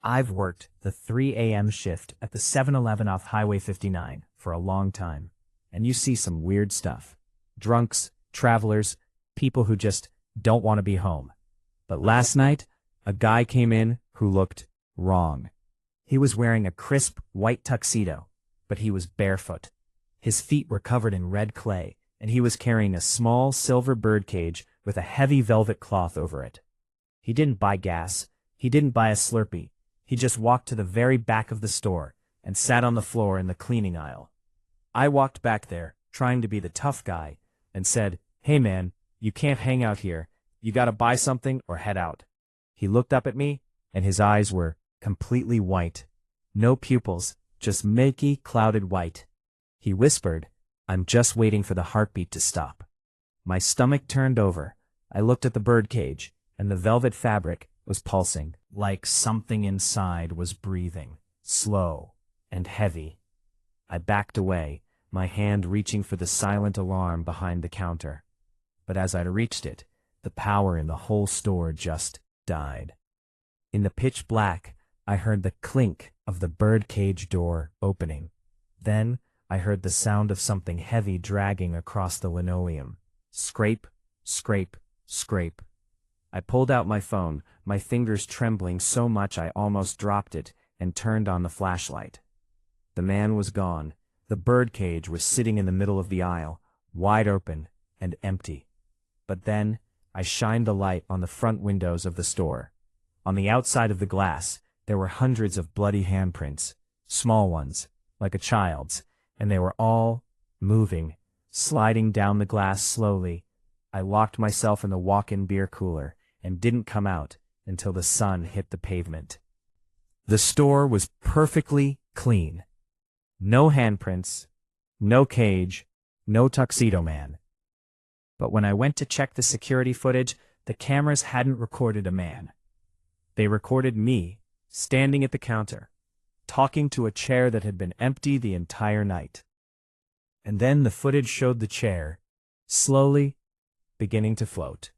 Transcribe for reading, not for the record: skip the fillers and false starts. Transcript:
I've worked the 3 a.m. shift at the 7-Eleven off Highway 59 for a long time, and you see some weird stuff. Drunks, travelers, people who just don't want to be home. But last night, a guy came in who looked wrong. He was wearing a crisp white tuxedo, but he was barefoot. His feet were covered in red clay, and he was carrying a small silver bird cage with a heavy velvet cloth over it. He didn't buy gas. He didn't buy a Slurpee. He just walked to the very back of the store and sat on the floor in the cleaning aisle. I walked back there, trying to be the tough guy, and said, "Hey man, you can't hang out here. You gotta buy something or head out." He looked up at me, and his eyes were completely white. No pupils, just milky, clouded white. He whispered, "I'm just waiting for the heartbeat to stop." My stomach turned over. I looked at the birdcage, and the velvet fabric was pulsing, like something inside was breathing, slow and heavy. I backed away, my hand reaching for the silent alarm behind the counter. But as I reached it, the power in the whole store just died. In the pitch black, I heard the clink of the birdcage door opening. Then I heard the sound of something heavy dragging across the linoleum. Scrape, scrape, scrape. I pulled out my phone, my fingers trembling so much I almost dropped it, and turned on the flashlight. The man was gone. The birdcage was sitting in the middle of the aisle, wide open and empty. But then I shined the light on the front windows of the store. On the outside of the glass, there were hundreds of bloody handprints, small ones, like a child's, and they were all moving, sliding down the glass slowly. I locked myself in the walk-in beer cooler and didn't come out until the sun hit the pavement. The store was perfectly clean. No handprints, no cage, no tuxedo man. But when I went to check the security footage, the cameras hadn't recorded a man. They recorded me, standing at the counter, talking to a chair that had been empty the entire night. And then the footage showed the chair, slowly beginning to float.